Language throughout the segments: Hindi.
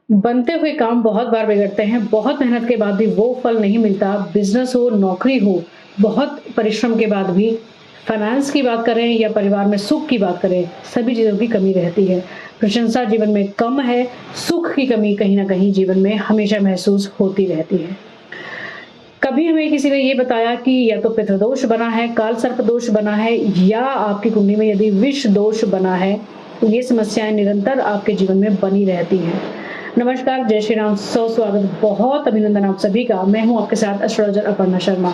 बनते हुए काम बहुत बार बिगड़ते हैं, बहुत मेहनत के बाद भी वो फल नहीं मिलता। बिज़नेस हो, नौकरी हो, बहुत परिश्रम के बाद भी फाइनेंस की बात करें या परिवार में सुख की बात करें, सभी चीज़ों की कमी रहती है। प्रशंसा जीवन में कम है, सुख की कमी कहीं न कहीं जीवन में हमेशा महसूस होती रहती है। कभी हमें किसी ने ये बताया कि या तो पितृदोष बना है, काल सर्प दोष बना है या आपकी कुंडली में यदि विष दोष बना है, तो ये समस्याएँ निरंतर आपके जीवन में बनी रहती हैं। नमस्कार, जय श्री राम, स्वागत, बहुत अभिनंदन आप सभी का। मैं हूँ आपके साथ एस्ट्रोलॉजर अपर्णा शर्मा।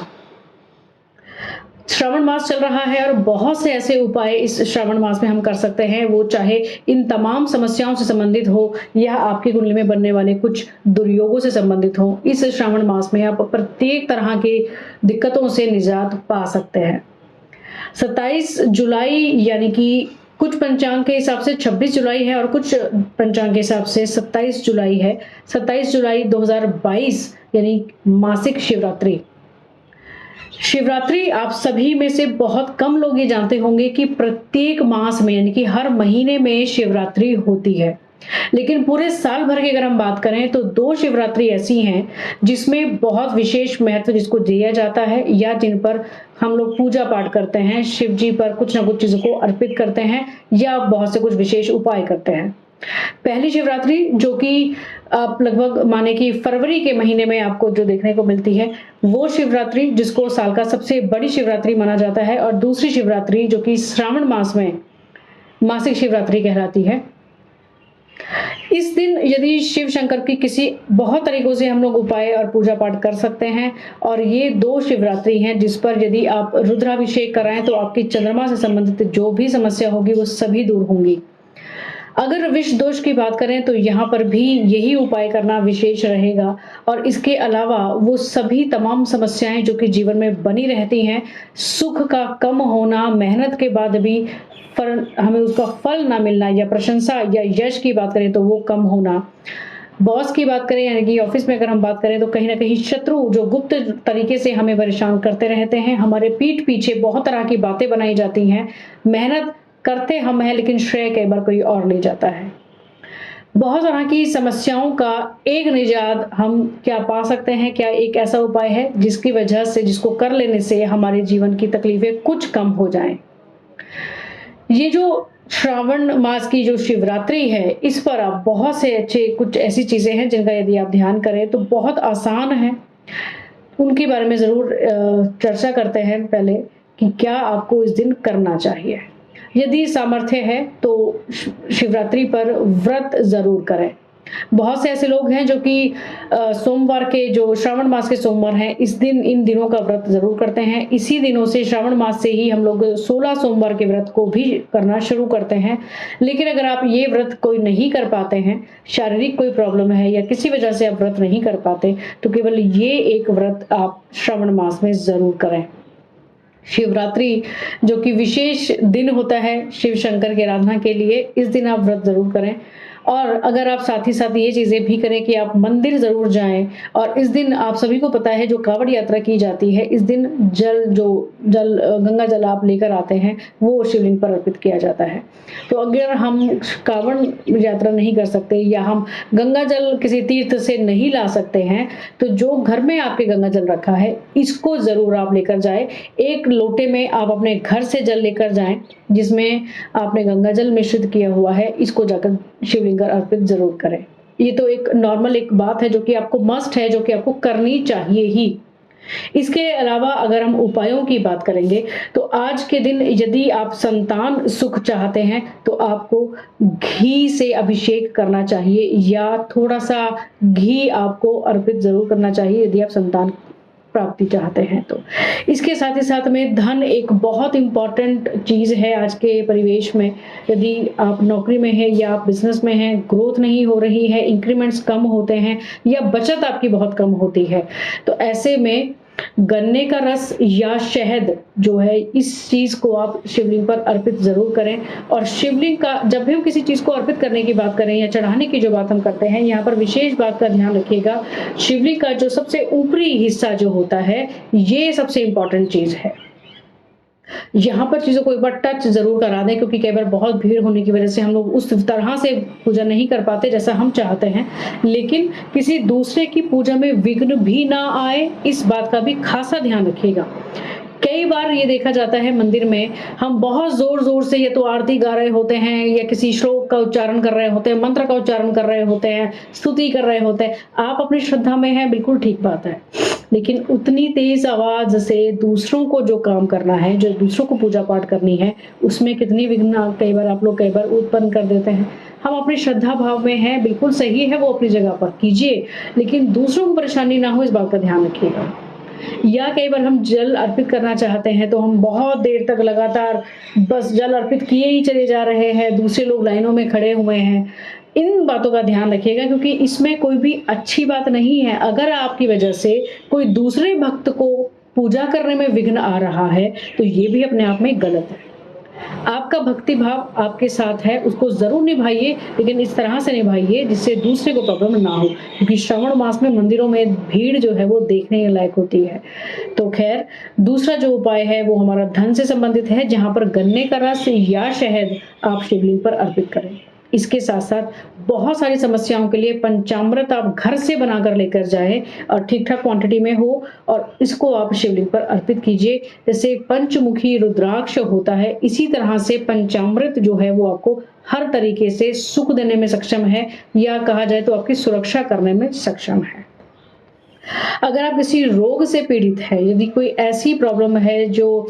श्रावण मास चल रहा है और बहुत से ऐसे उपाय इस श्रावण मास में हम कर सकते हैं, वो चाहे इन तमाम समस्याओं से संबंधित हो या आपकी कुंडली में बनने वाले कुछ दुर्योगों से संबंधित हो। इस श्रावण मास में आप प्रत्येक तरह की दिक्कतों से निजात पा सकते हैं। 27 जुलाई यानी कि कुछ पंचांग के हिसाब से 26 जुलाई है और कुछ पंचांग के हिसाब से 27 जुलाई है। 27 जुलाई 2022 यानी मासिक शिवरात्रि। शिवरात्रि आप सभी में से बहुत कम लोग ये जानते होंगे कि प्रत्येक मास में यानी कि हर महीने में शिवरात्रि होती है। लेकिन पूरे साल भर की अगर हम बात करें तो 2 शिवरात्रि ऐसी हैं जिसमें बहुत विशेष महत्व जिसको दिया जाता है या जिन पर हम लोग पूजा पाठ करते हैं, शिव जी पर कुछ ना कुछ चीज़ों को अर्पित करते हैं या बहुत से कुछ विशेष उपाय करते हैं। पहली शिवरात्रि जो कि आप लगभग माने कि फरवरी के महीने में आपको जो देखने को मिलती है, वो शिवरात्रि जिसको साल का सबसे बड़ी शिवरात्रि माना जाता है, और दूसरी शिवरात्रि जो कि श्रावण मास में मासिक शिवरात्रि कहलाती है। इस दिन यदि शिव शंकर की किसी बहुत तरीकों से हम लोग उपाय और पूजा पाठ कर सकते हैं, और ये 2 शिवरात्रि हैं जिस पर यदि आप रुद्राभिषेक कराएं तो आपकी चंद्रमा से संबंधित जो भी समस्या होगी वो सभी दूर होंगी। अगर विष दोष की बात करें तो यहाँ पर भी यही उपाय करना विशेष रहेगा, और इसके अलावा वो सभी तमाम समस्याएं जो कि जीवन में बनी रहती हैं, सुख का कम होना, मेहनत के बाद भी हमें उसका फल ना मिलना, या प्रशंसा या यश की बात करें तो वो कम होना, बॉस की बात करें यानी कि ऑफिस में अगर हम बात करें तो कहीं ना कहीं शत्रु जो गुप्त तरीके से हमें परेशान करते रहते हैं, हमारे पीठ पीछे बहुत तरह की बातें बनाई जाती हैं, मेहनत करते हम हैं लेकिन श्रेय कई बार कोई और ले जाता है। बहुत तरह की समस्याओं का एक निजात हम क्या पा सकते हैं, क्या एक ऐसा उपाय है जिसकी वजह से, जिसको कर लेने से हमारे जीवन की तकलीफें कुछ कम हो जाएं। ये जो श्रावण मास की जो शिवरात्रि है, इस पर आप बहुत से अच्छे कुछ ऐसी चीजें हैं जिनका यदि आप ध्यान करें तो बहुत आसान है। उनके बारे में जरूर चर्चा करते हैं पहले कि क्या आपको इस दिन करना चाहिए। यदि सामर्थ्य है तो शिवरात्रि पर व्रत जरूर करें। बहुत से ऐसे लोग हैं जो कि सोमवार के, जो श्रावण मास के सोमवार हैं, इस दिन इन दिनों का व्रत जरूर करते हैं। इसी दिनों से, श्रावण मास से ही हम लोग 16 सोमवार के व्रत को भी करना शुरू करते हैं। लेकिन अगर आप ये व्रत कोई नहीं कर पाते हैं, शारीरिक कोई प्रॉब्लम है या किसी वजह से आप व्रत नहीं कर पाते, तो केवल ये एक व्रत आप श्रावण मास में जरूर करें। शिवरात्रि जो कि विशेष दिन होता है शिव शंकर की आराधना के लिए, इस दिन आप व्रत जरूर करें। और अगर आप साथ ही साथ ये चीजें भी करें कि आप मंदिर जरूर जाएं, और इस दिन आप सभी को पता है जो कांवड़ यात्रा की जाती है, इस दिन गंगा जल आप लेकर आते हैं, वो शिवलिंग पर अर्पित किया जाता है। तो अगर हम कांवड़ यात्रा नहीं कर सकते या हम गंगा जल किसी तीर्थ से नहीं ला सकते हैं, तो जो घर में आपके गंगा जल रखा है इसको जरूर आप लेकर जाए। एक लोटे में आप अपने घर से जल लेकर जाएं जिसमें आपने गंगा जल मिश्रित किया हुआ है, इसको जाकर शिवलिंग पर अर्पित जरूर करें। ये तो एक नॉर्मल एक बात है जो कि आपको मस्ट है, जो कि आपको करनी चाहिए ही। इसके अलावा अगर हम उपायों की बात करेंगे तो आज के दिन यदि आप संतान सुख चाहते हैं तो आपको घी से अभिषेक करना चाहिए, या थोड़ा सा घी आपको अर्पित जरूर करना चाहिए यदि आप संतान प्राप्ति चाहते हैं तो। इसके साथ ही साथ में धन एक बहुत इंपॉर्टेंट चीज है आज के परिवेश में। यदि आप नौकरी में हैं या आप बिजनेस में हैं, ग्रोथ नहीं हो रही है, इंक्रीमेंट्स कम होते हैं या बचत आपकी बहुत कम होती है, तो ऐसे में गन्ने का रस या शहद जो है, इस चीज को आप शिवलिंग पर अर्पित जरूर करें। और शिवलिंग का जब भी हम किसी चीज को अर्पित करने की बात करें या चढ़ाने की जो बात हम करते हैं, यहाँ पर विशेष बात का ध्यान रखिएगा, शिवलिंग का जो सबसे ऊपरी हिस्सा जो होता है, ये सबसे इंपॉर्टेंट चीज है। यहाँ पर चीज़ों को एक बार टच ज़रूर करा दें, क्योंकि कई बार बहुत भीड़ होने की वजह से हम लोग उस तरह से पूजा नहीं कर पाते जैसा हम चाहते हैं। लेकिन किसी दूसरे की पूजा में विघ्न भी ना आए, इस बात का भी ख़ासा ध्यान रखिएगा। कई बार ये देखा जाता है मंदिर में हम बहुत ज़ोर-ज़ोर से या तो आरती गा रहे होते हैं या किसी श्लोक का उच्चारण कर रहे होते हैं, मंत्र का उच्चारण कर रहे होते हैं, स्तुति कर रहे होते हैं। आप अपनी श्रद्धा में हैं, बिल्कुल ठीक बात है। लेकिन उतनी तेज़ आवाज़ से दूसरों को जो काम करना है, जो दूसरों को पूजा-पाठ करनी है, उसमें कितनी विघ्न कई बार उत्पन्न कर देते हैं। हम अपनी श्रद्धा भाव में हैं, बिल्कुल सही है वो अपनी जगह पर कीजिए, लेकिन दूसरों को परेशानी ना हो, इस बात का ध्यान रखिएगा। या कई बार हम जल अर्पित करना चाहते हैं तो हम बहुत देर तक लगातार बस जल अर्पित किए ही चले जा रहे हैं, दूसरे लोग लाइनों में खड़े हुए हैं। इन बातों का ध्यान रखिएगा, क्योंकि इसमें कोई भी अच्छी बात नहीं है। अगर आपकी वजह से कोई दूसरे भक्त को पूजा करने में विघ्न आ रहा है, तो ये भी अपने आप में गलत है। आपका भक्ति भाव आपके साथ है, उसको ज़रूर निभाइए, लेकिन इस तरह से निभाइए जिससे दूसरे को प्रॉब्लम ना हो, क्योंकि श्रावण मास में मंदिरों में भीड़ जो है वो देखने के लायक होती है। तो खैर, दूसरा जो उपाय है वो हमारा धन से संबंधित है, जहाँ पर गन्ने का रस या शहद आप शिवलिंग पर अर्पित करें। इसके साथ-साथ बहुत सारी समस्याओं के लिए पंचामृत आप घर से बनाकर लेकर जाएँ और ठीक-ठाक क्वांटिटी में हो, और इसको आप शिवलिंग पर अर्पित कीजिए। जैसे पंचमुखी रुद्राक्ष होता है, इसी तरह से पंचामृत जो है वो आपको हर तरीके से सुख देने में सक्षम है, या कहा जाए तो आपकी सुरक्षा करने में सक्षम है। अगर आप किसी रोग से पीड़ित हैं, यदि कोई ऐसी प्रॉब्लम है जो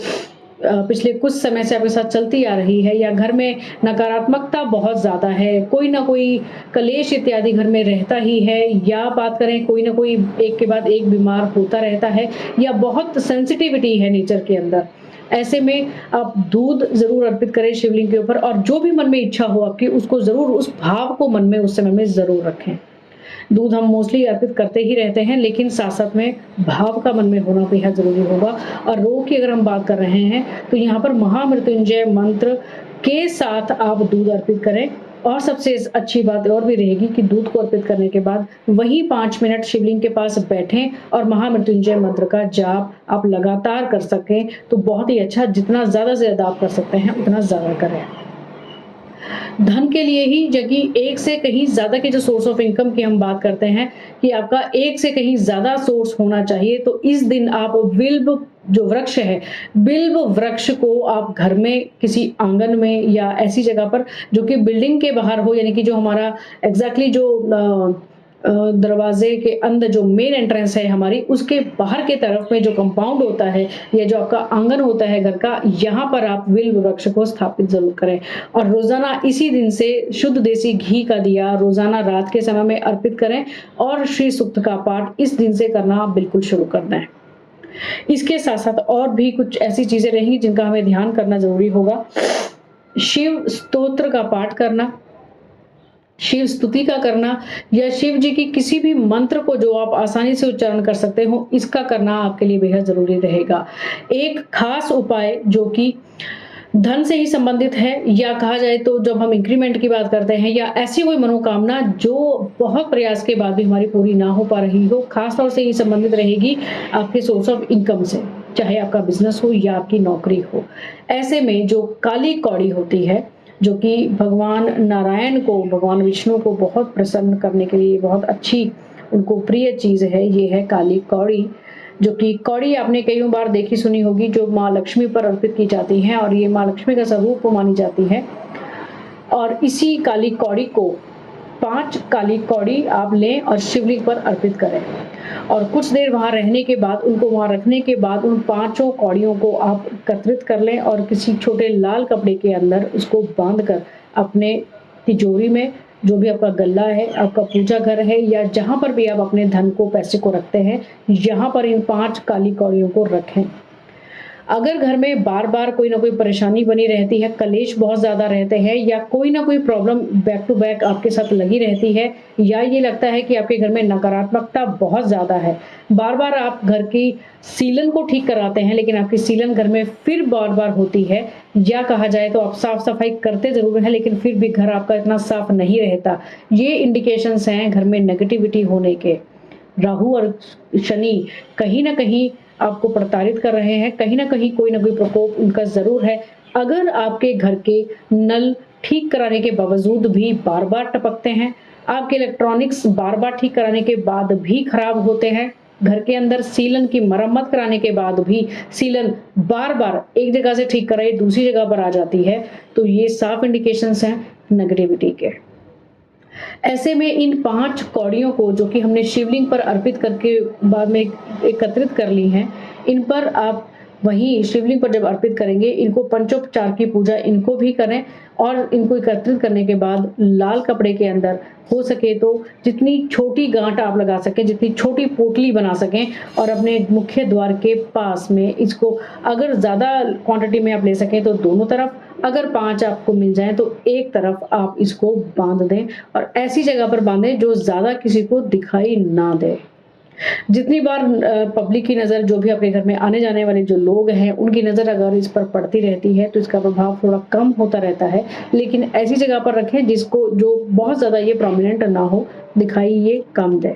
पिछले कुछ समय से आपके साथ चलती आ रही है, या घर में नकारात्मकता बहुत ज़्यादा है, कोई ना कोई कलेश इत्यादि घर में रहता ही है, या बात करें कोई ना कोई एक के बाद एक बीमार होता रहता है, या बहुत सेंसिटिविटी है नेचर के अंदर, ऐसे में आप दूध ज़रूर अर्पित करें शिवलिंग के ऊपर, और जो भी मन में इच्छा हो आपकी, उसको ज़रूर, उस भाव को मन में उस समय में ज़रूर रखें। दूध हम मोस्टली अर्पित करते ही रहते हैं, लेकिन साथ-साथ में भाव का मन में होना बेहद ज़रूरी होगा। और रोग की अगर हम बात कर रहे हैं, तो यहाँ पर महामृत्युंजय मंत्र के साथ आप दूध अर्पित करें। और सबसे अच्छी बात और भी रहेगी कि दूध को अर्पित करने के बाद वहीं 5 मिनट शिवलिंग के पास बैठें और महामृत्युंजय मंत्र का जाप आप लगातार कर सकें, तो बहुत ही अच्छा, जितना ज़्यादा से ज़्यादा आप कर सकते हैं, उतना ज़्यादा करें। धन के लिए ही जबकि एक से कहीं ज़्यादा के जो सोर्स ऑफ इनकम की हम बात करते हैं कि आपका एक से कहीं ज़्यादा सोर्स होना चाहिए, तो इस दिन आप बिल्व जो वृक्ष है, बिल्व वृक्ष को आप घर में किसी आंगन में या ऐसी जगह पर जो कि बिल्डिंग के बाहर हो, यानी कि जो हमारा एग्जैक्टली जो दरवाजे के अंदर जो मेन एंट्रेंस है हमारी, उसके बाहर के तरफ में जो कंपाउंड होता है या जो आपका आंगन होता है घर का, यहाँ पर आप बिल्व वृक्ष को स्थापित जरूर करें। और रोजाना इसी दिन से शुद्ध देसी घी का दिया रोजाना रात के समय में अर्पित करें, और श्री सूक्त का पाठ इस दिन से करना आप बिल्कुल शुरू कर दें। इसके साथ साथ और भी कुछ ऐसी चीजें रहेंगी जिनका हमें ध्यान करना जरूरी होगा। शिव स्तोत्र का पाठ करना, शिव स्तुति का करना, या शिव जी की किसी भी मंत्र को जो आप आसानी से उच्चारण कर सकते हो, इसका करना आपके लिए बेहद जरूरी रहेगा। एक खास उपाय जो कि धन से ही संबंधित है, या कहा जाए तो जब हम इंक्रीमेंट की बात करते हैं, या ऐसी कोई मनोकामना जो बहुत प्रयास के बाद भी हमारी पूरी ना हो पा रही हो, खास तौर से ही संबंधित रहेगी आपके सोर्स ऑफ इनकम से, चाहे आपका बिजनेस हो या आपकी नौकरी हो। ऐसे में जो काली कौड़ी होती है, जो कि भगवान नारायण को, भगवान विष्णु को बहुत प्रसन्न करने के लिए बहुत अच्छी, उनको प्रिय चीज है, ये है काली कौड़ी। जो कि कौड़ी आपने कई बार देखी सुनी होगी, जो माँ लक्ष्मी पर अर्पित की जाती हैं, और ये माँ लक्ष्मी का स्वरूप मानी जाती है। और इसी काली कौड़ी को 5 काली कौड़ी आप लें और शिवलिंग पर अर्पित करें, और कुछ देर वहां रहने के बाद, उनको वहां रखने के बाद, उन 5 कौड़ियों को आप एकत्रित कर लें और किसी छोटे लाल कपड़े के अंदर उसको बांधकर अपने तिजोरी में, जो भी आपका गल्ला है, आपका पूजा घर है, या जहां पर भी आप अपने धन को, पैसे को रखते हैं, यहाँ पर इन 5 काली कौड़ियों को रखें। अगर घर में बार बार कोई ना कोई परेशानी बनी रहती है, कलेश बहुत ज़्यादा रहते हैं, या कोई ना कोई प्रॉब्लम बैक टू बैक आपके साथ लगी रहती है, या ये लगता है कि आपके घर में नकारात्मकता बहुत ज़्यादा है, बार बार आप घर की सीलन को ठीक कराते हैं लेकिन आपकी सीलन घर में फिर बार बार होती है, या कहा जाए तो आप साफ सफाई करते ज़रूर हैं लेकिन फिर भी घर आपका इतना साफ नहीं रहता, ये इंडिकेशंस हैं घर में नेगेटिविटी होने के। राहु और शनि कहीं ना कहीं आपको प्रताड़ित कर रहे हैं, कहीं न कहीं कोई न कोई प्रकोप उनका ज़रूर है। अगर आपके घर के नल ठीक कराने के बावजूद भी बार-बार टपकते हैं, आपके इलेक्ट्रॉनिक्स बार-बार ठीक कराने के बाद भी खराब होते हैं, घर के अंदर सीलन की मरम्मत कराने के बाद भी सीलन बार-बार एक जगह से ठीक कराई दूसरी जगह पर आ जाती है, तो ये साफ इंडिकेशंस हैं नेगेटिविटी के। ऐसे में इन 5 कौड़ियों को जो कि हमने शिवलिंग पर अर्पित करके बाद में एकत्रित कर ली हैं, इन पर आप वहीं शिवलिंग पर जब अर्पित करेंगे, इनको पंचोपचार की पूजा इनको भी करें और इनको एकत्रित करने के बाद लाल कपड़े के अंदर हो सके तो जितनी छोटी गांठ आप लगा सकें, जितनी छोटी पोटली बना सकें और अपने मुख्य द्वार के पास में इसको अगर ज़्यादा क्वांटिटी में आप ले सकें तो दोनों तरफ, अगर 5 आपको मिल जाएँ तो एक तरफ आप इसको बाँध दें और ऐसी जगह पर बाँधें जो ज़्यादा किसी को दिखाई ना दे। जितनी बार पब्लिक की नज़र जो भी आपके घर में आने-जाने वाले जो लोग हैं, उनकी नज़र अगर इस पर पड़ती रहती है, तो इसका प्रभाव थोड़ा कम होता रहता है। लेकिन ऐसी जगह पर रखें जिसको जो बहुत ज़्यादा ये प्रोमिनेंट ना हो, दिखाई ये कम दे।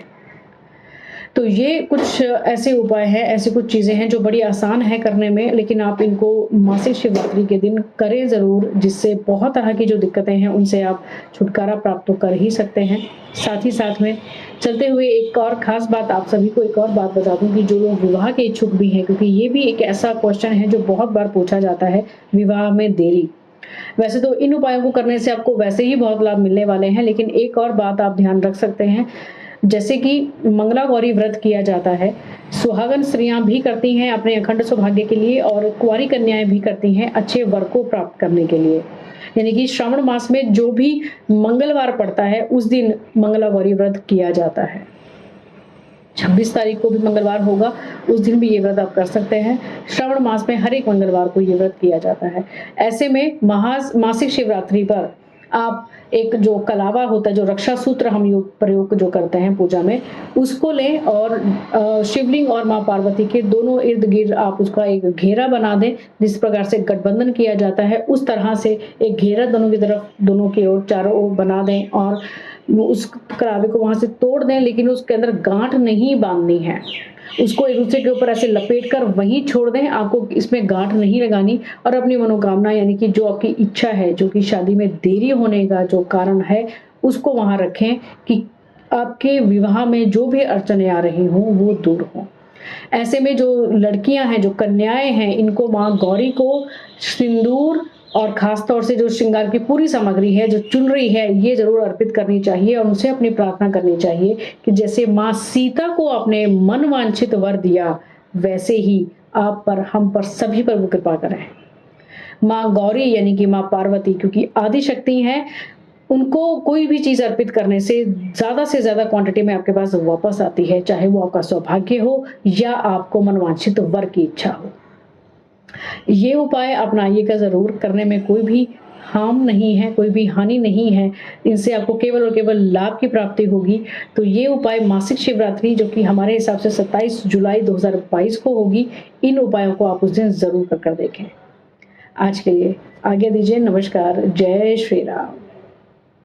तो ये कुछ ऐसे उपाय हैं, ऐसी कुछ चीज़ें हैं जो बड़ी आसान है करने में, लेकिन आप इनको मासिक शिवरात्रि के दिन करें ज़रूर, जिससे बहुत तरह की जो दिक्कतें हैं, उनसे आप छुटकारा प्राप्त तो कर ही सकते हैं। साथ ही साथ में चलते हुए एक और ख़ास बात आप सभी को एक और बात बता दूँ कि जो लोग विवाह के इच्छुक भी हैं, क्योंकि ये भी एक ऐसा क्वेश्चन है जो बहुत बार पूछा जाता है, विवाह में देरी। वैसे तो इन उपायों को करने से आपको वैसे ही बहुत लाभ मिलने वाले हैं, लेकिन एक और बात आप ध्यान रख सकते हैं, जैसे कि मंगला गौरी व्रत किया जाता है, सुहागन स्त्रियां भी करती हैं अपने अखंड सौभाग्य के लिए और कुंवारी कन्याएं भी करती हैं अच्छे वर को प्राप्त करने के लिए। यानी कि श्रावण मास में जो भी मंगलवार पड़ता है उस दिन मंगला गौरी व्रत किया जाता है। 26 तारीख को भी मंगलवार होगा, उस दिन भी ये व्रत आप कर सकते हैं। श्रावण मास में हर एक मंगलवार को ये व्रत किया जाता है। ऐसे में मासिक शिवरात्रि पर आप एक जो कलावा होता है, जो रक्षा सूत्र हम प्रयोग जो करते हैं पूजा में, उसको लें और शिवलिंग और माँ पार्वती के दोनों इर्द-गिर्द आप उसका एक घेरा बना दें। जिस प्रकार से गठबंधन किया जाता है, उस तरह से एक घेरा दोनों की तरफ, दोनों की ओर, चारों ओर बना दें और उस कलावे को वहाँ से तोड़ दें, लेकिन उसके अंदर गाँठ नहीं बाँधनी है। उसको एक दूसरे के ऊपर ऐसे लपेट कर वहीं छोड़ दें, आपको इसमें गाँठ नहीं लगानी और अपनी मनोकामना यानी कि जो आपकी इच्छा है, जो कि शादी में देरी होने का जो कारण है, उसको वहाँ रखें कि आपके विवाह में जो भी अड़चनें आ रही हों, वो दूर हों। ऐसे में जो लड़कियाँ हैं, जो कन्याएँ हैं, इनको माँ गौरी को सिंदूर और ख़ास तौर से जो श्रृंगार की पूरी सामग्री है, जो चुनरी है, ये ज़रूर अर्पित करनी चाहिए और उनसे अपनी प्रार्थना करनी चाहिए कि जैसे माँ सीता को आपने मनवांछित वर दिया, वैसे ही आप पर, हम पर, सभी पर वो कृपा करें। माँ गौरी यानी कि माँ पार्वती, क्योंकि आदि शक्ति हैं, उनको कोई भी चीज़ अर्पित करने से ज़्यादा क्वांटिटी में आपके पास वापस आती है, चाहे वो आपका सौभाग्य हो या आपको मनवांछित वर की इच्छा हो। ये उपाय अपनाइएगा ज़रूर, करने में कोई भी हार्म नहीं है, कोई भी हानि नहीं है, इनसे आपको केवल और केवल लाभ की प्राप्ति होगी। तो ये उपाय मासिक शिवरात्रि जो कि हमारे हिसाब से 27 जुलाई 2022 को होगी, इन उपायों को आप उस दिन ज़रूर कर देखें। आज के लिए आज्ञा दीजिए, नमस्कार, जय श्री राम।